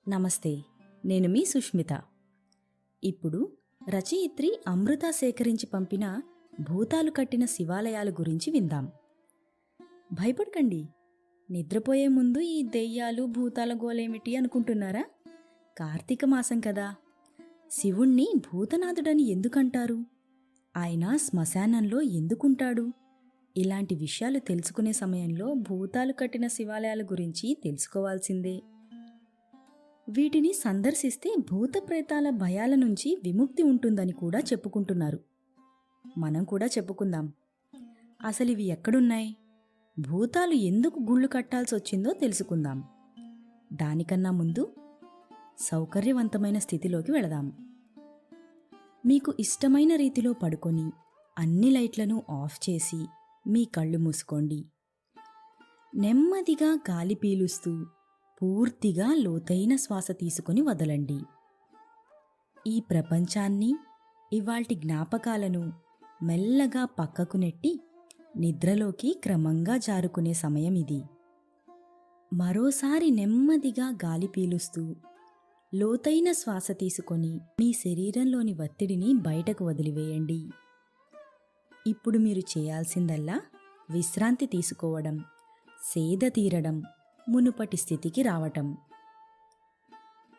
నమస్తే, నేను మీ సుష్మిత. ఇప్పుడు రచయిత్రి అమృత సేకరించి పంపిన భూతాలు కట్టిన శివాలయాల గురించి విందాం. భయపడకండి, నిద్రపోయే ముందు ఈ దెయ్యాలు భూతాల గోలేమిటి అనుకుంటున్నారా? కార్తీక మాసం కదా, శివుణ్ణి భూతనాథుడని ఎందుకంటారు? ఆయన శ్మశానంలో ఎందుకుంటాడు? ఇలాంటి విషయాలు తెలుసుకునే సమయంలో భూతాలు కట్టిన శివాలయాల గురించి తెలుసుకోవాల్సిందే. వీటిని సందర్శిస్తే భూత ప్రేతాల భయాల నుంచి విముక్తి ఉంటుందని కూడా చెప్పుకుంటున్నారు. మనం కూడా చెప్పుకుందాం. అసలివి ఎక్కడున్నాయి, భూతాలు ఎందుకు గుళ్ళు కట్టాల్సి వచ్చిందో తెలుసుకుందాం. దానికన్నా ముందు సౌకర్యవంతమైన స్థితిలోకి వెళదాం. మీకు ఇష్టమైన రీతిలో పడుకొని అన్ని లైట్లను ఆఫ్ చేసి మీ కళ్ళు మూసుకోండి. నెమ్మదిగా గాలి పీలుస్తూ పూర్తిగా లోతైన శ్వాస తీసుకుని వదలండి. ఈ ప్రపంచాన్ని, ఇవాల్టి జ్ఞాపకాలను మెల్లగా పక్కకు నెట్టి నిద్రలోకి క్రమంగా జారుకునే సమయం ఇది. మరోసారి నెమ్మదిగా గాలి పీలుస్తూ లోతైన శ్వాస తీసుకొని మీ శరీరంలోని ఒత్తిడిని బయటకు వదిలివేయండి. ఇప్పుడు మీరు చేయాల్సిందల్లా విశ్రాంతి తీసుకోవడం, సేద తీరడం, మునుపటి స్థితికి రావటం.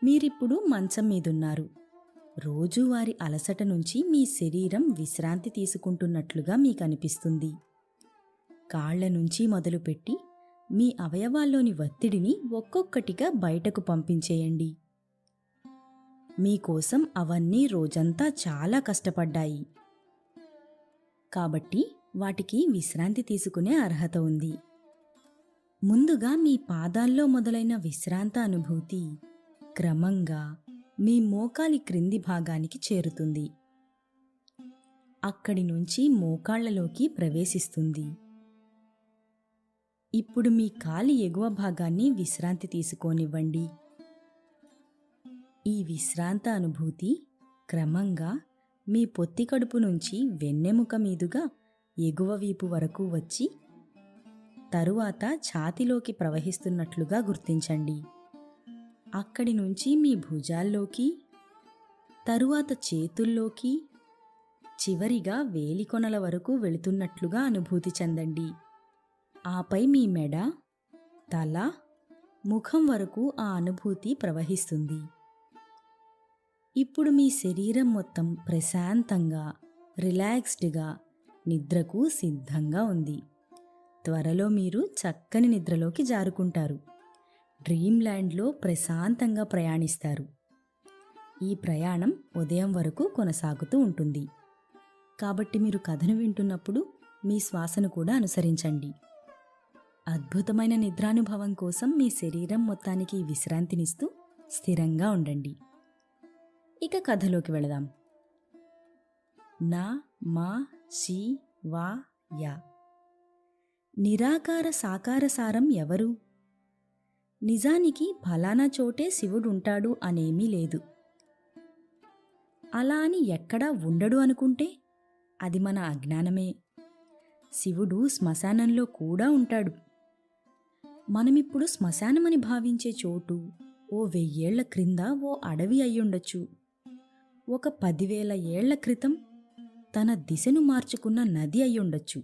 మీరిప్పుడు మంచం మీదున్నారు. రోజువారి అలసట నుంచి మీ శరీరం విశ్రాంతి తీసుకుంటున్నట్లుగా మీకు అనిపిస్తుంది. కాళ్ల నుంచి మొదలుపెట్టి మీ అవయవాల్లోని ఒత్తిడిని ఒక్కొక్కటిగా బయటకు పంపించేయండి. మీకోసం అవన్నీ రోజంతా చాలా కష్టపడ్డాయి కాబట్టి వాటికి విశ్రాంతి తీసుకునే అర్హత ఉంది. ముందుగా మీ పాదాల్లో మొదలైన విశ్రాంత అనుభూతి క్రమంగా మీ మోకాలి క్రింది భాగానికి చేరుతుంది. అక్కడి నుంచి మోకాళ్లలోకి ప్రవేశిస్తుంది. ఇప్పుడు మీ కాలి ఎగువ భాగాన్ని విశ్రాంతి తీసుకోనివ్వండి. ఈ విశ్రాంత అనుభూతి క్రమంగా మీ పొత్తి కడుపు నుంచి వెన్నెముక మీదుగా ఎగువ వీపు వరకు వచ్చి తరువాత ఛాతిలోకి ప్రవహిస్తున్నట్లుగా గుర్తించండి. అక్కడి నుంచి మీ భుజాల్లోకి, తరువాత చేతుల్లోకి, చివరిగా వేలికొనల వరకు వెళుతున్నట్లుగా అనుభూతి చెందండి. ఆపై మీ మెడ, తల, ముఖం వరకు ఆ అనుభూతి ప్రవహిస్తుంది. ఇప్పుడు మీ శరీరం మొత్తం ప్రశాంతంగా, రిలాక్స్డ్గా నిద్రకు సిద్ధంగా ఉంది. త్వరలో మీరు చక్కని నిద్రలోకి జారుకుంటారు. డ్రీమ్ ల్యాండ్లో ప్రశాంతంగా ప్రయాణిస్తారు. ఈ ప్రయాణం ఉదయం వరకు కొనసాగుతూ ఉంటుంది. కాబట్టి మీరు కథను వింటున్నప్పుడు మీ శ్వాసను కూడా అనుసరించండి. అద్భుతమైన నిద్రానుభవం కోసం మీ శరీరం మొత్తానికి విశ్రాంతినిస్తూ స్థిరంగా ఉండండి. ఇక కథలోకి వెళదాం. నా మా శి వా యా. నిరాకార సాకార సారం ఎవరు? నిజానికి ఫలానా చోటే శివుడుంటాడు అనేమీ లేదు. అలా అని ఎక్కడా ఉండడు అనుకుంటే అది మన అజ్ఞానమే. శివుడు శ్మశానంలో కూడా ఉంటాడు. మనమిప్పుడు శ్మశానమని భావించే చోటు ఓ 1000 ఏళ్ల క్రింద ఓ అడవి అయ్యుండొచ్చు. ఒక 10,000 ఏళ్ల క్రితం తన దిశను మార్చుకున్న నది అయ్యుండొచ్చు.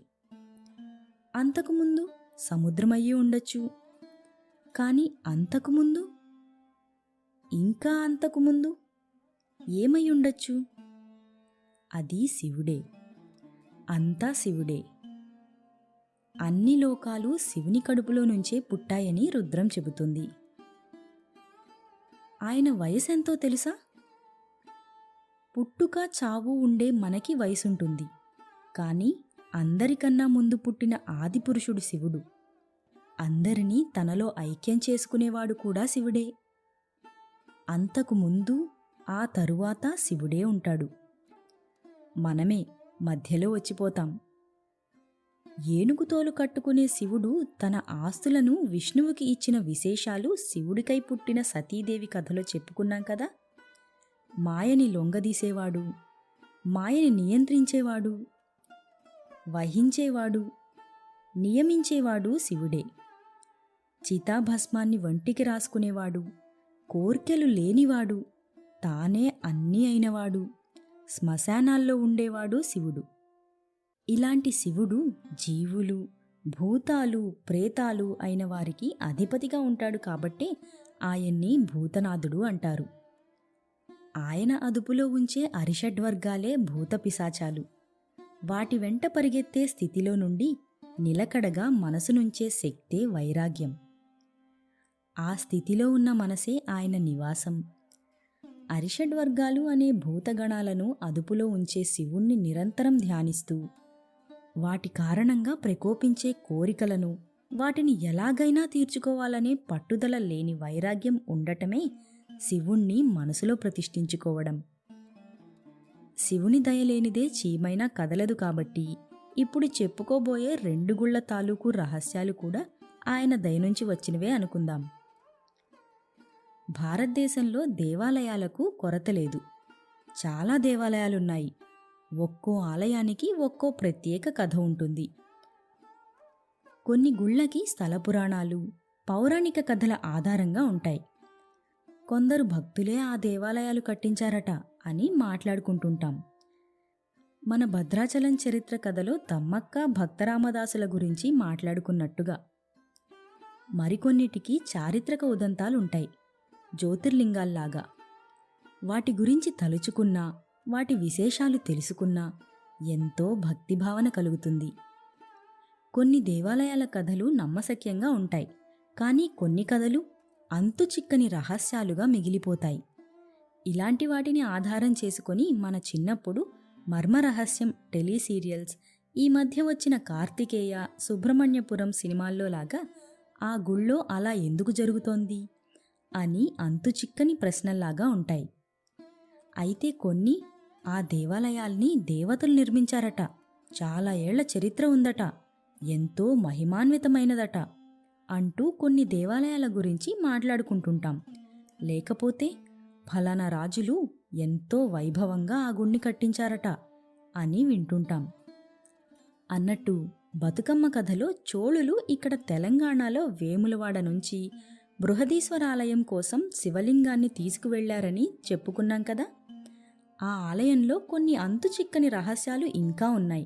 అంతకుముందు సముద్రమయ్యి ఉండొచ్చు. కాని అంతకుముందు, ఇంకా అంతకుముందు ఏమై ఉండొచ్చు? అది శివుడే. అంతా శివుడే. అన్ని లోకాలు శివుని కడుపులో నుంచే పుట్టాయని రుద్రం చెబుతుంది. ఆయన వయసెంతో తెలుసా? పుట్టుక చావు ఉండే మనకి వయసుంటుంది. కాని అందరికన్నా ముందు పుట్టిన ఆదిపురుషుడు శివుడు. అందరినీ తనలో ఐక్యం చేసుకునేవాడు కూడా శివుడే. అంతకు ముందు, ఆ తరువాత శివుడే ఉంటాడు. మనమే మధ్యలో వచ్చిపోతాం. ఏనుగుతోలు కట్టుకునే శివుడు తన ఆస్తులను విష్ణువుకి ఇచ్చిన విశేషాలు శివుడికై పుట్టిన సతీదేవి కథలో చెప్పుకున్నాం కదా. మాయని లొంగదీసేవాడు, మాయని నియంత్రించేవాడు, వహించేవాడు, నియమించేవాడు శివుడే. చితాభస్మాన్ని వంటికి రాసుకునేవాడు, కోర్కెలు లేనివాడు, తానే అన్నీ అయినవాడు, శ్మశానాల్లో ఉండేవాడు శివుడు. ఇలాంటి శివుడు జీవులు, భూతాలు, ప్రేతాలు అయిన వారికి అధిపతిగా ఉంటాడు కాబట్టే ఆయన్ని భూతనాథుడు అంటారు. ఆయన అదుపులో ఉంచే అరిషడ్వర్గాలే భూతపిశాచాలు. వాటి వెంట పరిగెత్తే స్థితిలో నుండి నిలకడగా మనసునుంచే శక్తే వైరాగ్యం. ఆ స్థితిలో ఉన్న మనసే ఆయన నివాసం. అరిషడ్వర్గాలు అనే భూతగణాలను అదుపులో ఉంచే శివుణ్ణి నిరంతరం ధ్యానిస్తూ వాటి కారణంగా ప్రకోపించే కోరికలను, వాటిని ఎలాగైనా తీర్చుకోవాలనే పట్టుదల లేని వైరాగ్యం ఉండటమే శివుణ్ణి మనసులో ప్రతిష్ఠించుకోవడం. శివుని దయలేనిదే చీమైనా కదలదు కాబట్టి ఇప్పుడు చెప్పుకోబోయే 2 గుళ్ల తాలూకు రహస్యాలు కూడా ఆయన దయనుంచి వచ్చినవే అనుకుందాం. భారతదేశంలో దేవాలయాలకు కొరత లేదు. చాలా దేవాలయాలున్నాయి. ఒక్కో ఆలయానికి ఒక్కో ప్రత్యేక కథ ఉంటుంది. కొన్ని గుళ్ళకి స్థల పురాణాలు, పౌరాణిక కథల ఆధారంగా ఉంటాయి. కొందరు భక్తులే ఆ దేవాలయాలు కట్టించారట అని మాట్లాడుకుంటుంటాం. మన భద్రాచలం చరిత్ర కథలో తమ్మక్క, భక్తరామదాసుల గురించి మాట్లాడుకున్నట్టుగా. మరికొన్నిటికి చారిత్రక ఉదంతాలుంటాయి, జ్యోతిర్లింగాల్లాగా. వాటి గురించి తలుచుకున్నా, వాటి విశేషాలు తెలుసుకున్నా ఎంతో భక్తిభావన కలుగుతుంది. కొన్ని దేవాలయాల కథలు నమ్మశక్యంగా ఉంటాయి, కానీ కొన్ని కథలు అంతు చిక్కని రహస్యాలుగా మిగిలిపోతాయి. ఇలాంటి వాటిని ఆధారం చేసుకొని మన చిన్నప్పుడు మర్మరహస్యం టెలిసీరియల్స్, ఈ మధ్య వచ్చిన కార్తికేయ, సుబ్రహ్మణ్యపురం సినిమాల్లో లాగా ఆ గుళ్ళో అలా ఎందుకు జరుగుతోంది అని అంతు చిక్కని ప్రశ్నల్లాగా ఉంటాయి. అయితే కొన్ని ఆ దేవాలయాల్ని దేవతలు నిర్మించారట, చాలా ఏళ్ల చరిత్ర ఉందట, ఎంతో మహిమాన్వితమైనదట అంటూ కొన్ని దేవాలయాల గురించి మాట్లాడుకుంటుంటాం. లేకపోతే ఫలానా రాజులు ఎంతో వైభవంగా ఆ గుడిని కట్టించారట అని వింటుంటాం. అన్నట్టు బతుకమ్మ కథలో చోళులు ఇక్కడ తెలంగాణలో వేములవాడ నుంచి బృహదీశ్వరాలయం కోసం శివలింగాన్ని తీసుకువెళ్లారని చెప్పుకున్నాం కదా. ఆ ఆలయంలో కొన్ని అంతు చిక్కని రహస్యాలు ఇంకా ఉన్నాయి.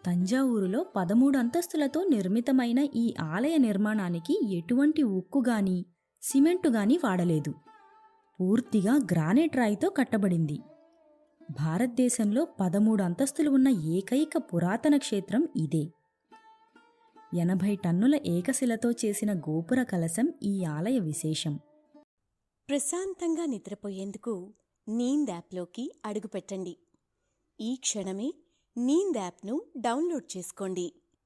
తంజావూరులో 13 అంతస్తులతో నిర్మితమైన ఈ ఆలయ నిర్మాణానికి ఎటువంటి ఉక్కుగాని, సిమెంటుగాని వాడలేదు. పూర్తిగా గ్రానైట్ రాయితో కట్టబడింది. భారతదేశంలో 13 అంతస్తులు ఉన్న ఏకైక పురాతన క్షేత్రం ఇదే. 80 టన్నుల ఏకశిలతో చేసిన గోపుర కలశం ఈ ఆలయ విశేషం. ప్రశాంతంగా నిద్రపోయేందుకు నీంద్ యాప్లోకి అడుగుపెట్టండి. ఈ క్షణమే నీంద్ యాప్ను డౌన్లోడ్ చేసుకోండి.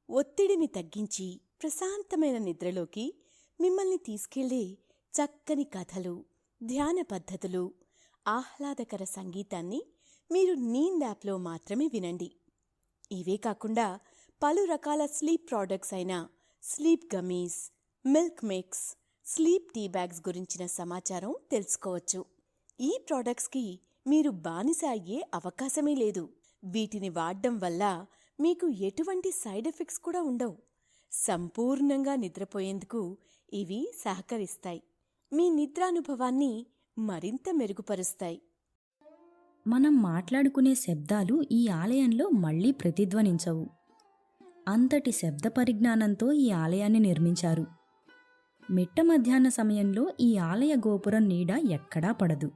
ఒత్తిడిని తగ్గించి ప్రశాంతమైన నిద్రలోకి మిమ్మల్ని తీసుకెళ్లే చక్కని కథలు, ధ్యాన పద్ధతులు, ఆహ్లాదకర సంగీతాన్ని మీరు నీంద్ యాప్లో మాత్రమే వినండి. ఇవే కాకుండా పలు రకాల స్లీప్ ప్రోడక్ట్స్ అయిన sleep gummies, milk mix, sleep tea bags గురించిన సమాచారం తెలుసుకోవచ్చు. ఈ ప్రోడక్ట్స్కి మీరు బానిస అయ్యే అవకాశమే లేదు. వీటిని వాడడం వల్ల మీకు ఎటువంటి సైడ్ ఎఫెక్ట్స్ కూడా ఉండవు. సంపూర్ణంగా నిద్రపోయేందుకు ఇవి సహకరిస్తాయి. మీ నిద్రానుభవాన్ని మరింత మెరుగుపరుస్తాయి. మనం మాట్లాడుకునే శబ్దాలు ఈ ఆలయంలో మళ్లీ ప్రతిధ్వనించవు. అంతటి శబ్ద పరిజ్ఞానంతో ఈ ఆలయాన్ని నిర్మించారు. మిట్ట మధ్యాహ్న సమయంలో ఈ ఆలయ గోపురం నీడ ఎక్కడా పడదు.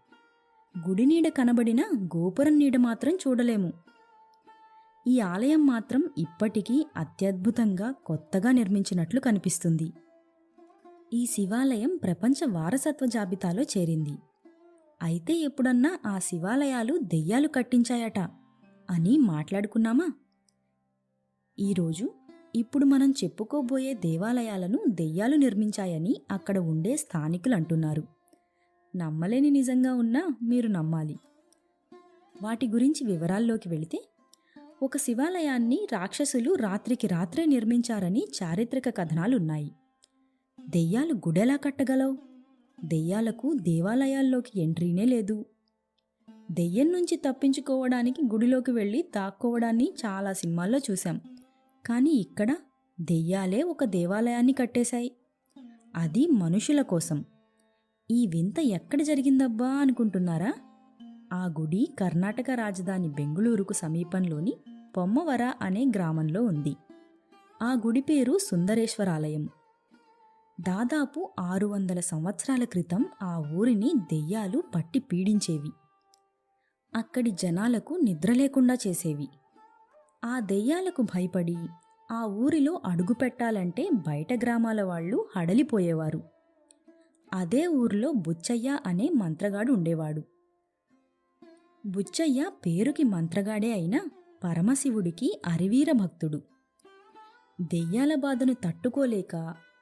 గుడి నీడ కనబడినా గోపురం నీడ మాత్రం చూడలేము. ఈ ఆలయం మాత్రం ఇప్పటికీ అత్యద్భుతంగా కొత్తగా నిర్మించినట్లు కనిపిస్తుంది. ఈ శివాలయం ప్రపంచ వారసత్వ జాబితాలో చేరింది. అయితే ఎప్పుడన్నా ఆ శివాలయాలు దెయ్యాలు కట్టించాయట అని మాట్లాడుకున్నామా? ఈరోజు ఇప్పుడు మనం చెప్పుకోబోయే దేవాలయాలను దెయ్యాలు నిర్మించాయని అక్కడ ఉండే స్థానికులు అంటున్నారు. నమ్మలేని నిజంగా ఉన్నా మీరు నమ్మాలి. వాటి గురించి వివరాల్లోకి వెళితే, ఒక శివాలయాన్ని రాక్షసులు రాత్రికి రాత్రే నిర్మించారని చారిత్రక కథనాలున్నాయి. దెయ్యాలు గుడెలా కట్టగలవు? దెయ్యాలకు దేవాలయాల్లోకి ఎంట్రీనే లేదు. దెయ్యం నుంచి తప్పించుకోవడానికి గుడిలోకి వెళ్ళి దాక్కోవడాన్ని చాలా సినిమాల్లో చూశాం. కానీ ఇక్కడ దెయ్యాలే ఒక దేవాలయాన్ని కట్టేశాయి. అది మనుషుల కోసం. ఈ వింత ఎక్కడ జరిగిందబ్బా అనుకుంటున్నారా? ఆ గుడి కర్ణాటక రాజధాని బెంగుళూరుకు సమీపంలోని పొమ్మవర అనే గ్రామంలో ఉంది. ఆ గుడి పేరు సుందరేశ్వరాలయం. దాదాపు 600 సంవత్సరాల క్రితం ఆ ఊరిని దెయ్యాలు పట్టి పీడించేవి. అక్కడి జనాలకు నిద్ర లేకుండా చేసేవి. ఆ దెయ్యాలకు భయపడి ఆ ఊరిలో అడుగుపెట్టాలంటే బయట గ్రామాల వాళ్ళు హడలిపోయేవారు. అదే ఊరిలో బుచ్చయ్య అనే మంత్రగాడు ఉండేవాడు. బుచ్చయ్య పేరుకి మంత్రగాడే అయినా పరమశివుడికి అరివీర భక్తుడు. దెయ్యాల బాధను తట్టుకోలేక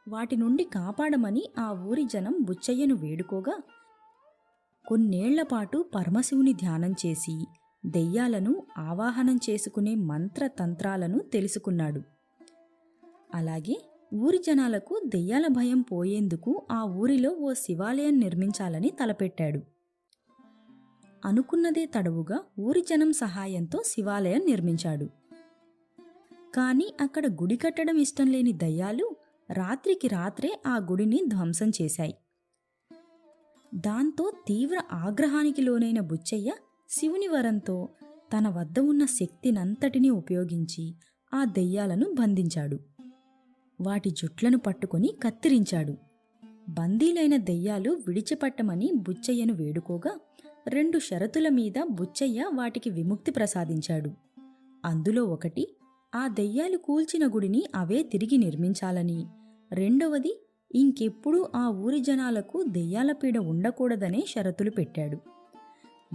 వాటి నుండి కాపాడమని ఆ ఊరి జనం బుచ్చయ్యను వేడుకోగా కొన్నేళ్లపాటు పరమశివుని ధ్యానం చేసి దెయ్యాలను ఆవాహనం చేసుకునే మంత్రతంత్రాలను తెలుసుకున్నాడు. అలాగే ఊరి జనాలకు దెయ్యాల భయం పోయేందుకు ఆ ఊరిలో ఓ శివాలయం నిర్మించాలని తలపెట్టాడు. అనుకున్నదే తడవుగా ఊరి జనం సహాయంతో శివాలయం నిర్మించాడు. కాని అక్కడ గుడి కట్టడం ఇష్టం లేని దయ్యాలు రాత్రికి రాత్రే ఆ గుడిని ధ్వంసం చేశాయి. దాంతో తీవ్ర ఆగ్రహానికి లోనైన బుచ్చయ్య శివుని వరంతో తన వద్ద ఉన్న శక్తినంతటినీ ఉపయోగించి ఆ దెయ్యాలను బంధించాడు. వాటి జుట్లను పట్టుకొని కత్తిరించాడు. బందీలైన దెయ్యాలు విడిచిపట్టమని బుచ్చయ్యను వేడుకోగా 2 షరతుల మీద బుచ్చయ్య వాటికి విముక్తి ప్రసాదించాడు. అందులో ఒకటి, ఆ దెయ్యాలు కూల్చిన గుడిని అవే తిరిగి నిర్మించాలని, రెండవది, ఇంకెప్పుడూ ఆ ఊరి జనాలకు దెయ్యాల పీడ ఉండకూడదనే షరతులు పెట్టాడు.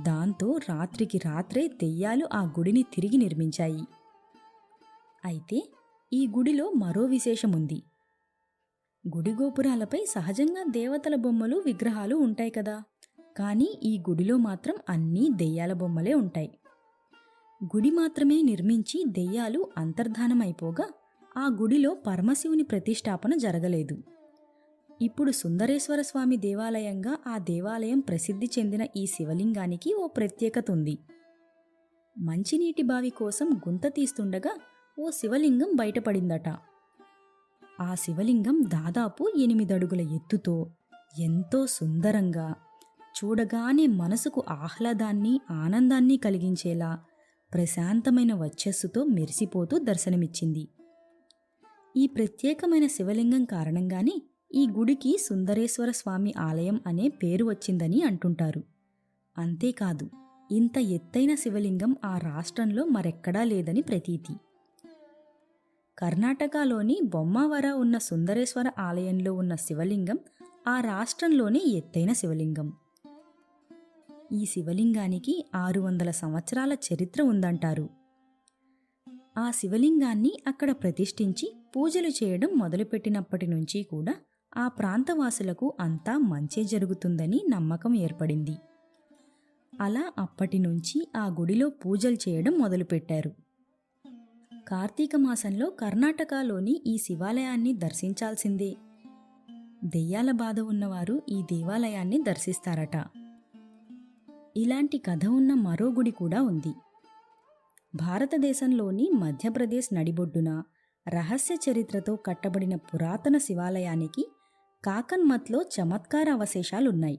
దాంతో రాత్రికి రాత్రే దెయ్యాలు ఆ గుడిని తిరిగి నిర్మించాయి. అయితే ఈ గుడిలో మరో విశేషముంది. గుడి గోపురాలపై సహజంగా దేవతల బొమ్మలు, విగ్రహాలు ఉంటాయి కదా. కానీ ఈ గుడిలో మాత్రం అన్నీ దెయ్యాల బొమ్మలే ఉంటాయి. గుడి మాత్రమే నిర్మించి దెయ్యాలు అంతర్ధానమైపోగా ఆ గుడిలో పరమశివుని ప్రతిష్టాపన జరగలేదు. ఇప్పుడు సుందరేశ్వర స్వామి దేవాలయంగా ఆ దేవాలయం ప్రసిద్ధి చెందిన ఈ శివలింగానికి ఓ ప్రత్యేకత ఉంది. మంచినీటి బావి కోసం గుంత తీస్తుండగా ఓ శివలింగం బయటపడిందట. ఆ శివలింగం దాదాపు 8 అడుగుల ఎత్తుతో ఎంతో సుందరంగా, చూడగానే మనసుకు ఆహ్లాదాన్ని, ఆనందాన్ని కలిగించేలా ప్రశాంతమైన వచ్చస్సుతో మెరిసిపోతూ దర్శనమిచ్చింది. ఈ ప్రత్యేకమైన శివలింగం కారణంగానే ఈ గుడికి సుందరేశ్వర స్వామి ఆలయం అనే పేరు వచ్చిందని అంటుంటారు. అంతేకాదు, ఇంత ఎత్తైన శివలింగం ఆ రాష్ట్రంలో మరెక్కడా లేదని ప్రతీతి. కర్ణాటకలోని బొమ్మావర ఉన్న సుందరేశ్వర ఆలయంలో ఉన్న శివలింగం ఆ రాష్ట్రంలోనే ఎత్తైన శివలింగం. ఈ శివలింగానికి 600 సంవత్సరాల చరిత్ర ఉందంటారు. ఆ శివలింగాన్ని అక్కడ ప్రతిష్ఠించి పూజలు చేయడం మొదలుపెట్టినప్పటి నుంచి కూడా ఆ ప్రాంతవాసులకు అంతా మంచే జరుగుతుందని నమ్మకం ఏర్పడింది. అలా అప్పటి నుంచి ఆ గుడిలో పూజలు చేయడం మొదలుపెట్టారు. కార్తీక మాసంలో కర్ణాటకలోని ఈ శివాలయాన్ని దర్శించాల్సిందే. దెయ్యాల బాధ ఉన్నవారు ఈ దేవాలయాన్ని దర్శిస్తారట. ఇలాంటి కథ ఉన్న మరో గుడి కూడా ఉంది. భారతదేశంలోని మధ్యప్రదేశ్ నడిబొడ్డున రహస్య చరిత్రతో కట్టబడిన పురాతన శివాలయానికి కాకన్మత్లో చమత్కార అవశేషాలున్నాయి.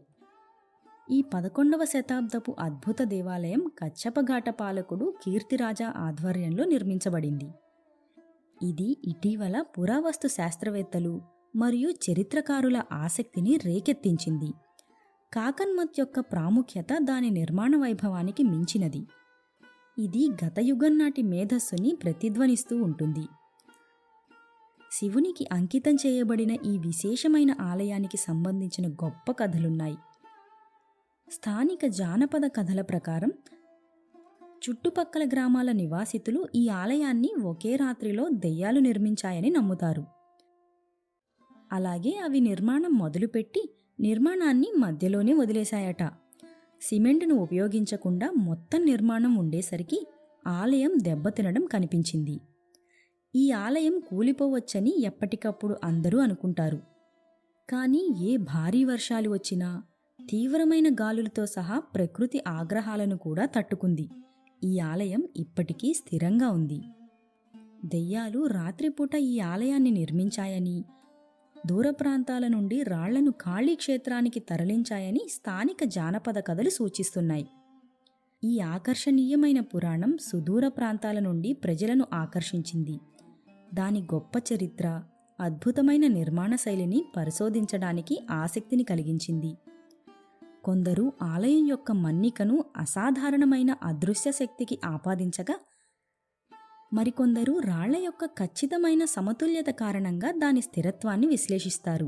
ఈ 11వ శతాబ్దపు అద్భుత దేవాలయం కచ్చపఘాట పాలకుడు కీర్తిరాజా ఆధ్వర్యంలో నిర్మించబడింది. ఇది ఇటీవల పురావస్తు శాస్త్రవేత్తలు మరియు చరిత్రకారుల ఆసక్తిని రేకెత్తించింది. కాకన్మత్ యొక్క ప్రాముఖ్యత దాని నిర్మాణ వైభవానికి మించినది. ఇది గతయుగం నాటి మేధస్సుని ప్రతిధ్వనిస్తూ ఉంటుంది. శివునికి అంకితం చేయబడిన ఈ విశేషమైన ఆలయానికి సంబంధించిన గొప్ప కథలున్నాయి. స్థానిక జానపద కథల ప్రకారం చుట్టుపక్కల గ్రామాల నివాసితులు ఈ ఆలయాన్ని ఒకే రాత్రిలో దెయ్యాలు నిర్మించాయని నమ్ముతారు. అలాగే అవి నిర్మాణం మొదలుపెట్టి నిర్మాణాన్ని మధ్యలోనే వదిలేశాయట. సిమెంటును ఉపయోగించకుండా మొత్తం నిర్మాణం ఉండేసరికి ఆలయం దెబ్బతినడం కనిపించింది. ఈ ఆలయం కూలిపోవచ్చని ఎప్పటికప్పుడు అందరూ అనుకుంటారు. కానీ ఏ భారీ వర్షాలు వచ్చినా, తీవ్రమైన గాలులతో సహా ప్రకృతి ఆగ్రహాలను కూడా తట్టుకుంది. ఈ ఆలయం ఇప్పటికీ స్థిరంగా ఉంది. దెయ్యాలు రాత్రిపూట ఈ ఆలయాన్ని నిర్మించాయని, దూర ప్రాంతాల నుండి రాళ్లను ఖాళీ క్షేత్రానికి తరలించాయని స్థానిక జానపద కథలు సూచిస్తున్నాయి. ఈ ఆకర్షణీయమైన పురాణం సుదూర ప్రాంతాల నుండి ప్రజలను ఆకర్షించింది. దాని గొప్ప చరిత్ర, అద్భుతమైన నిర్మాణ శైలిని పరిశోధించడానికి ఆసక్తిని కలిగించింది. కొందరు ఆలయం యొక్క మన్నికను అసాధారణమైన అదృశ్య శక్తికి ఆపాదించగా, మరికొందరు రాళ్ల యొక్క ఖచ్చితమైన సమతుల్యత కారణంగా దాని స్థిరత్వాన్ని విశ్లేషిస్తారు.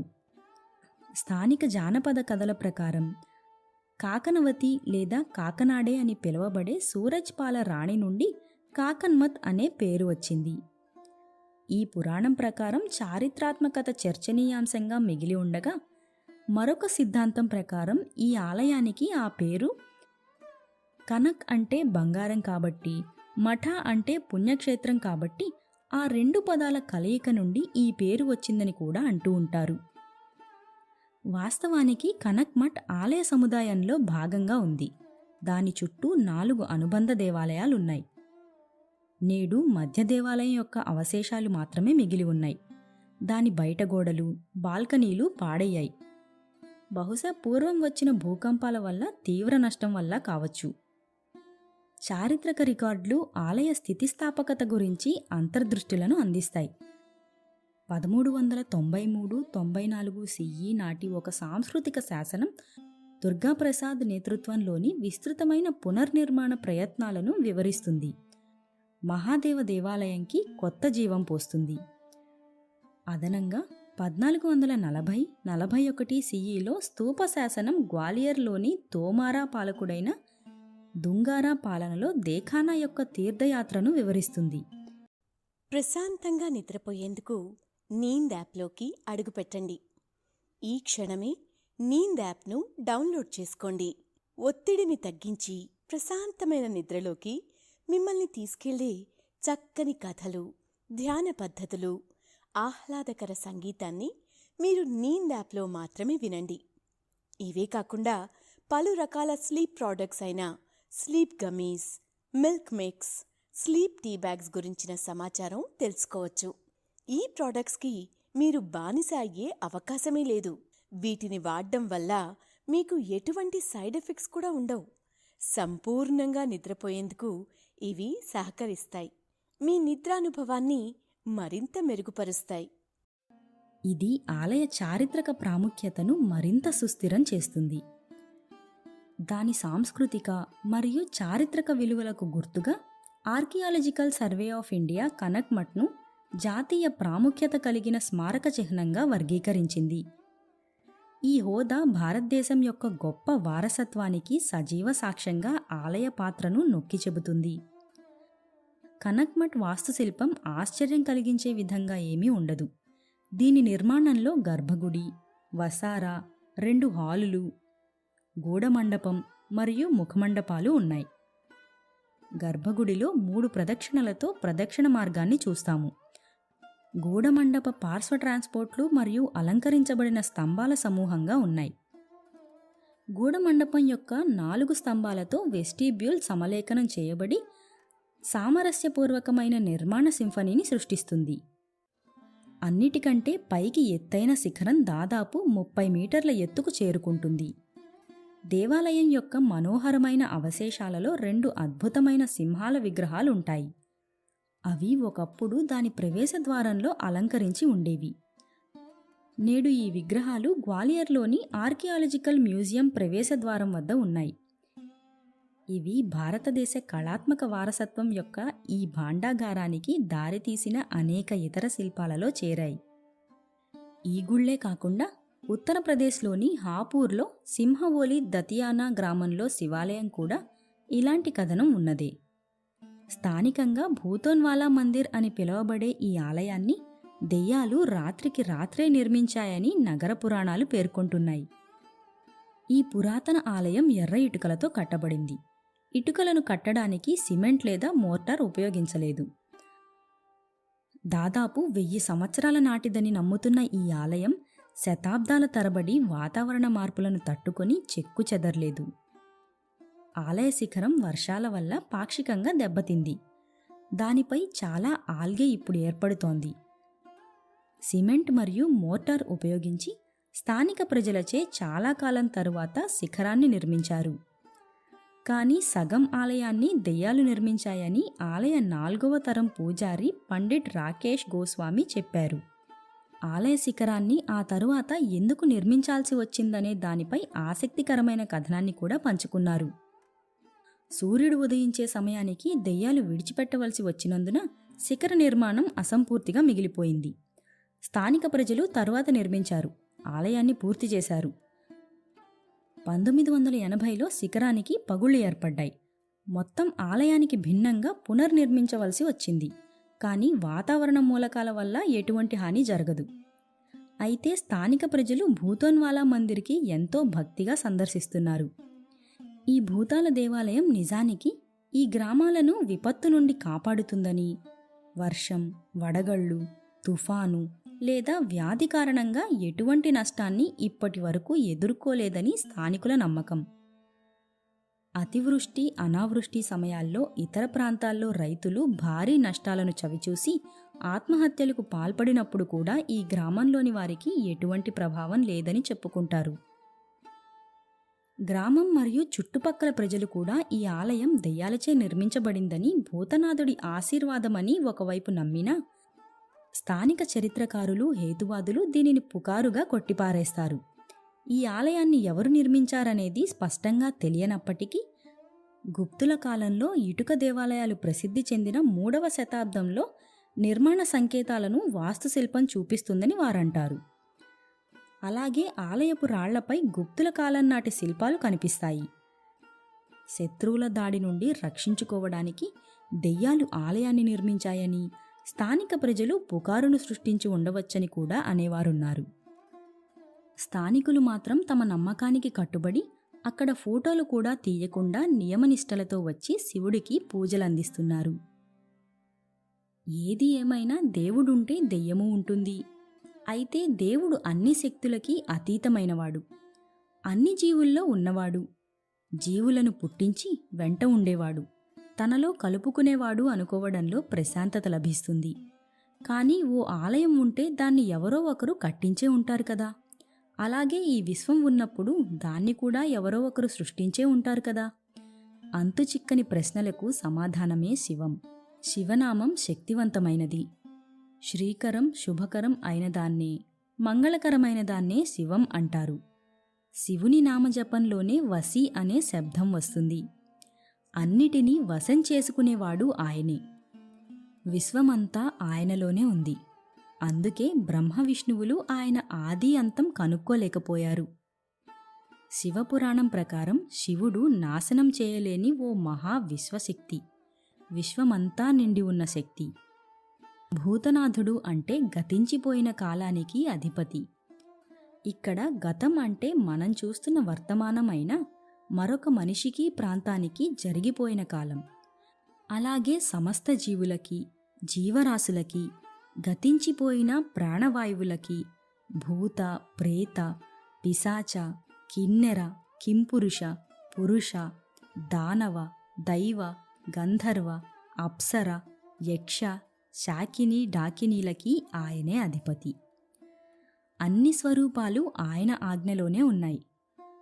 స్థానిక జానపద కథల ప్రకారం కాకనవతి లేదా కాకనాడే అని పిలువబడే సూరజ్పాల రాణి నుండి కాకన్మత్ అనే పేరు వచ్చింది. ఈ పురాణం ప్రకారం చారిత్రాత్మకత చర్చనీయాంశంగా మిగిలి ఉండగా, మరొక సిద్ధాంతం ప్రకారం ఈ ఆలయానికి ఆ పేరు కనక్ అంటే బంగారం కాబట్టి, మఠ అంటే పుణ్యక్షేత్రం కాబట్టి ఆ రెండు పదాల కలయిక నుండి ఈ పేరు వచ్చిందని కూడా అంటూ ఉంటారు. వాస్తవానికి కనక్ మఠ్ ఆలయ సముదాయంలో భాగంగా ఉంది. దాని చుట్టూ 4 అనుబంధ దేవాలయాలున్నాయి. నేడు మధ్య దేవాలయం యొక్క అవశేషాలు మాత్రమే మిగిలి ఉన్నాయి. దాని బయట గోడలు, బాల్కనీలు పాడయ్యాయి. బహుశా పూర్వం వచ్చిన భూకంపాల వల్ల, తీవ్ర నష్టం వల్ల కావచ్చు. చారిత్రక రికార్డులు ఆలయ స్థితిస్థాపకత గురించి అంతర్దృష్టులను అందిస్తాయి. 1393-94 CE నాటి ఒక సాంస్కృతిక శాసనం దుర్గాప్రసాద్ నేతృత్వంలోని విస్తృతమైన పునర్నిర్మాణ ప్రయత్నాలను వివరిస్తుంది. మహాదేవ దేవాలయంకి కొత్త జీవం పోస్తుంది. అదనంగా 1440-41 CEలో స్తూప శాసనం గ్వాలియర్లోని తోమారా పాలకుడైన దుంగారా పాలనలో దేఖానా యొక్క తీర్థయాత్రను వివరిస్తుంది. ప్రశాంతంగా నిద్రపోయేందుకు నీంద్ యాప్లోకి అడుగుపెట్టండి. ఈ క్షణమే నీంద్ యాప్ను డౌన్లోడ్ చేసుకోండి. ఒత్తిడిని తగ్గించి ప్రశాంతమైన నిద్రలోకి మిమ్మల్ని తీసుకెళ్లే చక్కని కథలు, ధ్యాన పద్ధతులు, ఆహ్లాదకర సంగీతాన్ని మీరు నీంద్ యాప్లో మాత్రమే వినండి. ఇవే కాకుండా పలు రకాల స్లీప్ ప్రోడక్ట్స్ అయిన sleep gummies, milk mix, sleep tea bags గురించిన సమాచారం తెలుసుకోవచ్చు. ఈ ప్రోడక్ట్స్కి మీరు బానిస అయ్యే అవకాశమే లేదు. వీటిని వాడడం వల్ల మీకు ఎటువంటి సైడ్ ఎఫెక్ట్స్ కూడా ఉండవు. సంపూర్ణంగా నిద్రపోయేందుకు ఇవి సహకరిస్తాయి. మీ నిద్రానుభవాన్ని మరింత మెరుగుపరుస్తాయి. ఇది ఆలయ చారిత్రక ప్రాముఖ్యతను మరింత సుస్థిరం చేస్తుంది. దాని సాంస్కృతిక మరియు చారిత్రక విలువలకు గుర్తుగా archaeological survey of India Kanak మఠ్ను జాతీయ ప్రాముఖ్యత కలిగిన స్మారక చిహ్నంగా వర్గీకరించింది. ఈ హోదా భారతదేశం యొక్క గొప్ప వారసత్వానికి సజీవ సాక్ష్యంగా ఆలయ పాత్రను నొక్కి చెబుతుంది. కనక్ మఠ్ వాస్తుశిల్పం ఆశ్చర్యం కలిగించే విధంగా ఏమీ ఉండదు. దీని నిర్మాణంలో గర్భగుడి, వసారా, 2 హాలులు, గూఢమండపం మరియు ముఖమండపాలు ఉన్నాయి. గర్భగుడిలో 3 ప్రదక్షిణలతో ప్రదక్షిణ మార్గాన్ని చూస్తాము. గూఢమండప పార్శ్వ ట్రాన్స్పోర్ట్లు మరియు అలంకరించబడిన స్తంభాల సమూహంగా ఉన్నాయి. గూఢమండపం యొక్క 4 స్తంభాలతో వెస్టిబ్యూల్ సమలేఖనం చేయబడి సామరస్యపూర్వకమైన నిర్మాణ సింఫనీని సృష్టిస్తుంది. అన్నిటికంటే పైకి ఎత్తైన శిఖరం దాదాపు 30 మీటర్ల ఎత్తుకు చేరుకుంటుంది. దేవాలయం యొక్క మనోహరమైన అవశేషాలలో 2 అద్భుతమైన సింహాల విగ్రహాలుంటాయి. అవి ఒకప్పుడు దాని ప్రవేశ ద్వారంలో అలంకరించి ఉండేవి. నేడు ఈ విగ్రహాలు గ్వాలియర్లోని ఆర్కియాలజికల్ మ్యూజియం ప్రవేశ ద్వారం వద్ద ఉన్నాయి. ఇవి భారతదేశ కళాత్మక వారసత్వం యొక్క ఈ భాండాగారానికి దారితీసిన అనేక ఇతర శిల్పాలలో చేరాయి. ఈ గుళ్లే కాకుండా ఉత్తరప్రదేశ్లోని హాపూర్లో సింహవోలి దతియానా గ్రామంలో శివాలయం కూడా ఇలాంటి కథనం ఉన్నదే. స్థానికంగా భూతోన్వాలా మందిర్ అని పిలువబడే ఈ ఆలయాన్ని దెయ్యాలు రాత్రికి రాత్రే నిర్మించాయని నగర పురాణాలు పేర్కొంటున్నాయి. ఈ పురాతన ఆలయం ఎర్ర ఇటుకలతో కట్టబడింది. ఇటుకలను కట్టడానికి సిమెంట్ లేదా మోర్టార్ ఉపయోగించలేదు. దాదాపు 1000 సంవత్సరాల నాటిదని నమ్ముతున్న ఈ ఆలయం శతాబ్దాల తరబడి వాతావరణ మార్పులను తట్టుకొని చెక్కు చెదర్లేదు. ఆలయ శిఖరం వర్షాల వల్ల పాక్షికంగా దెబ్బతింది. దానిపై చాలా ఆల్గే ఇప్పుడు ఏర్పడుతోంది. సిమెంట్ మరియు మోటార్ ఉపయోగించి స్థానిక ప్రజలచే చాలా కాలం తరువాత శిఖరాన్ని నిర్మించారు. కానీ సగం ఆలయాన్ని దెయ్యాలు నిర్మించాయని ఆలయ 4వ తరం పూజారి పండిట్ రాకేష్ గోస్వామి చెప్పారు. ఆలయ శిఖరాన్ని ఆ తరువాత ఎందుకు నిర్మించాల్సి వచ్చిందనే దానిపై ఆసక్తికరమైన కథనాన్ని కూడా పంచుకున్నారు. సూర్యుడు ఉదయించే సమయానికి దెయ్యాలు విడిచిపెట్టవలసి వచ్చినందున శిఖర నిర్మాణం అసంపూర్తిగా మిగిలిపోయింది. స్థానిక ప్రజలు తరువాత నిర్మించారు, ఆలయాన్ని పూర్తి చేశారు. 1980లో శిఖరానికి పగుళ్లు ఏర్పడ్డాయి. మొత్తం ఆలయానికి భిన్నంగా పునర్నిర్మించవలసి వచ్చింది. కానీ వాతావరణ మూలకాల వల్ల ఎటువంటి హాని జరగదు. అయితే స్థానిక ప్రజలు భూతోన్వాలా మందిర్కి ఎంతో భక్తిగా సందర్శిస్తున్నారు. ఈ భూతాల దేవాలయం నిజానికి ఈ గ్రామాలను విపత్తు నుండి కాపాడుతుందని, వర్షం, వడగళ్ళు, తుఫాను లేదా వ్యాధి కారణంగా ఎటువంటి నష్టాన్ని ఇప్పటి వరకు ఎదుర్కోలేదని స్థానికుల నమ్మకం. అతివృష్టి, అనావృష్టి సమయాల్లో ఇతర ప్రాంతాల్లో రైతులు భారీ నష్టాలను చవిచూసి ఆత్మహత్యలకు పాల్పడినప్పుడు కూడా ఈ గ్రామంలోని వారికి ఎటువంటి ప్రభావం లేదని చెప్పుకుంటారు. గ్రామం మరియు చుట్టుపక్కల ప్రజలు కూడా ఈ ఆలయం దెయ్యాలచే నిర్మించబడిందని, భూతనాథుడి ఆశీర్వాదమని ఒకవైపు నమ్మినా, స్థానిక చరిత్రకారులు, హేతువాదులు దీనిని పుకారుగా కొట్టిపారేస్తారు. ఈ ఆలయాన్ని ఎవరు నిర్మించారనేది స్పష్టంగా తెలియనప్పటికీ గుప్తుల కాలంలో ఇటుక దేవాలయాలు ప్రసిద్ధి చెందిన 3వ శతాబ్దంలో నిర్మాణ సంకేతాలను వాస్తుశిల్పం చూపిస్తుందని వారంటారు. అలాగే ఆలయపు రాళ్లపై గుప్తుల కాలం నాటి శిల్పాలు కనిపిస్తాయి. శత్రువుల దాడి నుండి రక్షించుకోవడానికి దెయ్యాలు ఆలయాన్ని నిర్మించాయని, స్థానిక ప్రజలు పుకారును సృష్టించి ఉండవచ్చని కూడా అనేవారున్నారు. స్థానికులు మాత్రం తమ నమ్మకానికి కట్టుబడి అక్కడ ఫోటోలు కూడా తీయకుండా నియమనిష్టలతో వచ్చి శివుడికి పూజలందిస్తున్నారు. ఏది ఏమైనా దేవుడుంటే దెయ్యము ఉంటుంది. అయితే దేవుడు అన్ని శక్తులకి అతీతమైనవాడు, అన్ని జీవుల్లో ఉన్నవాడు, జీవులను పుట్టించి వెంట ఉండేవాడు, తనలో కలుపుకునేవాడు అనుకోవడంలో ప్రశాంతత లభిస్తుంది. కానీ ఓ ఆలయం ఉంటే దాన్ని ఎవరో ఒకరు కట్టించే ఉంటారు కదా. అలాగే ఈ విశ్వం ఉన్నప్పుడు దాన్ని కూడా ఎవరో ఒకరు సృష్టించే ఉంటారు కదా. అంతుచిక్కని ప్రశ్నలకు సమాధానమే శివం. శివనామం శక్తివంతమైనది. శ్రీకరం, శుభకరం అయిన దాన్నే, మంగళకరమైన దాన్నే శివం అంటారు. శివుని నామజపంలోనే వసి అనే శబ్దం వస్తుంది. అన్నిటినీ వశం చేసుకునేవాడు ఆయనే. విశ్వమంతా ఆయనలోనే ఉంది. అందుకే బ్రహ్మ విష్ణువులు ఆయన ఆది అంతం కనుక్కోలేకపోయారు. శివపురాణం ప్రకారం శివుడు నాశనం చేయలేని ఓ మహా విశ్వశక్తి, విశ్వమంతా నిండి ఉన్న శక్తి. భూతనాథుడు అంటే గతించిపోయిన కాలానికి అధిపతి. ఇక్కడ గతం అంటే మనం చూస్తున్న వర్తమానమైన మరొక మనిషికి, ప్రాంతానికి జరిగిపోయిన కాలం. అలాగే సమస్త జీవులకి, జీవరాశులకి, గతించిపోయిన ప్రాణవాయువులకి, భూత, ప్రేత, పిశాచ, కిన్నెర, కింపురుష, పురుష, దానవ, దైవ, గంధర్వ, అప్సర, యక్ష, శాకిని, డాకినీలకి ఆయనే అధిపతి. అన్ని స్వరూపాలు ఆయన ఆజ్ఞలోనే ఉన్నాయి.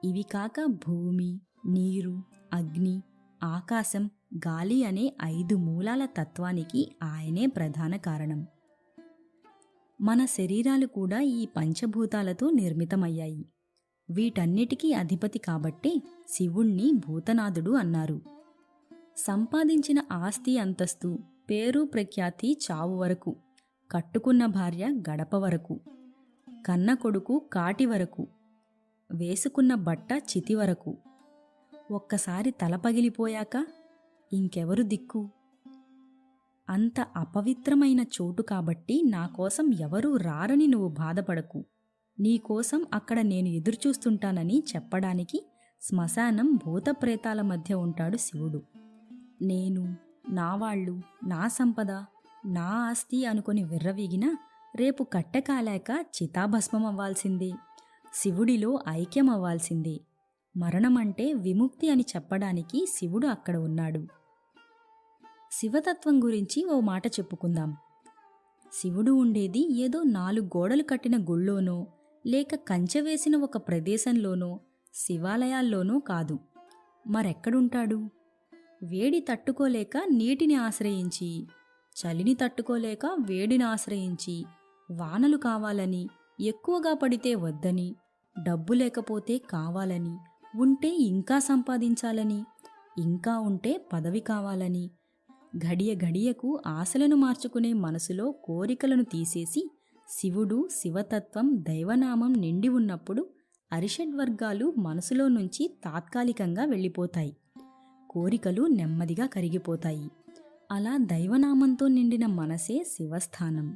ఇవి కాక భూమి, నీరు, అగ్ని, ఆకాశం, గాలి అనే 5 మూలాల తత్వానికి ఆయనే ప్రధాన కారణం. మన శరీరాలు కూడా ఈ పంచభూతాలతో నిర్మితమయ్యాయి. వీటన్నిటికీ అధిపతి కాబట్టే శివుణ్ణి భూతనాథుడు అన్నారు. సంపాదించిన ఆస్తి, అంతస్తు, పేరు, ప్రఖ్యాతి చావు వరకు, కట్టుకున్న భార్య గడప వరకు, కన్న కొడుకు కాటి వరకు, వేసుకున్న బట్ట చితి వరకు, ఒక్కసారి తల పగిలిపోయాక ఇంకెవరు దిక్కు? అంత అపవిత్రమైన చోటు కాబట్టి నా కోసం ఎవరూ రారని నువ్వు బాధపడకు. నీకోసం అక్కడ నేను ఎదురుచూస్తుంటానని చెప్పడానికి శ్మశానం, భూతప్రేతాల మధ్య ఉంటాడు శివుడు. నేను, నా వాళ్ళు, నా సంపద, నా ఆస్తి అనుకొని విర్రవీగినా రేపు కట్టెకాలాక చితాభస్మం అవ్వాల్సిందే, శివుడిలో ఐక్యం అవ్వాల్సిందే. మరణమంటే విముక్తి అని చెప్పడానికి శివుడు అక్కడ ఉన్నాడు. శివతత్వం గురించి ఓ మాట చెప్పుకుందాం. శివుడు ఉండేది ఏదో 4 గోడలు కట్టిన గుళ్ళోనో లేక కంచె వేసిన ఒక ప్రదేశంలోనో శివాలయాల్లోనో కాదు. మరెక్కడుంటాడు? వేడి తట్టుకోలేక నీటిని ఆశ్రయించి, చలిని తట్టుకోలేక వేడిని ఆశ్రయించి, వానలు కావాలని, ఎక్కువగా పడితే వద్దని, డబ్బు లేకపోతే కావాలని, ఉంటే ఇంకా సంపాదించాలని, ఇంకా ఉంటే పదవి కావాలని, ఘడియ ఘడియకు ఆశలను మార్చుకునే మనసులో కోరికలను తీసేసి శివుడు, శివతత్వం, దైవనామం నిండి ఉన్నప్పుడు అరిషడ్వర్గాలు మనసులో నుంచి తాత్కాలికంగా వెళ్ళిపోతాయి. కోరికలు నెమ్మదిగా కరిగిపోతాయి. అలా దైవనామంతో నిండిన మనసే శివస్థానం.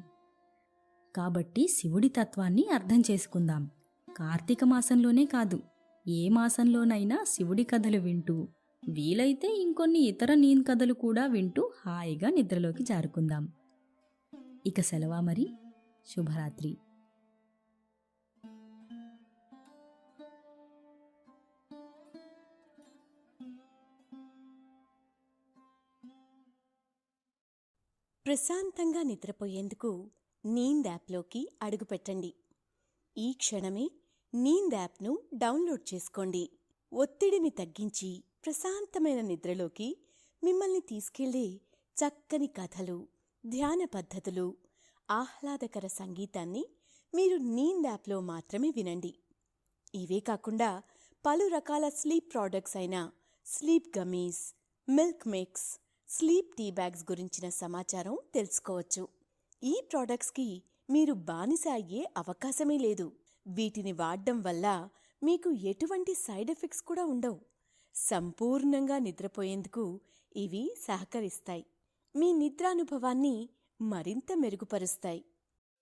కాబట్టి శివుడి తత్వాన్ని అర్థం చేసుకుందాం. కార్తీక మాసంలోనే కాదు, ఏ మాసంలోనైనా శివుడి కథలు వింటూ, వీలైతే ఇంకొన్ని ఇతర నీన్ కథలు కూడా వింటూ హాయిగా నిద్రలోకి జారుకుందాం. ఇక సెలవా మరి. శుభరాత్రి. ప్రశాంతంగా నిద్రపోయేందుకు నీంద్ యాప్లోకి అడుగుపెట్టండి. ఈ క్షణమే నీంద్ యాప్ను డౌన్లోడ్ చేసుకోండి. ఒత్తిడిని తగ్గించి ప్రశాంతమైన నిద్రలోకి మిమ్మల్ని తీసుకెళ్లే చక్కని కథలు, ధ్యాన పద్ధతులు, ఆహ్లాదకర సంగీతాన్ని మీరు నీంద్ యాప్లో మాత్రమే వినండి. ఇవే కాకుండా పలు రకాల స్లీప్ ప్రోడక్ట్స్ అయిన sleep gummies, milk mix, sleep tea bags గురించిన సమాచారం తెలుసుకోవచ్చు. ఈ ప్రోడక్ట్స్కి మీరు బానిస అయ్యే అవకాశమే లేదు. వీటిని వాడడం వల్ల మీకు ఎటువంటి సైడ్ ఎఫెక్ట్స్ కూడా ఉండవు. సంపూర్ణంగా నిద్రపోయేందుకు ఇవి సహకరిస్తాయి. మీ నిద్రానుభవాన్ని మరింత మెరుగుపరుస్తాయి.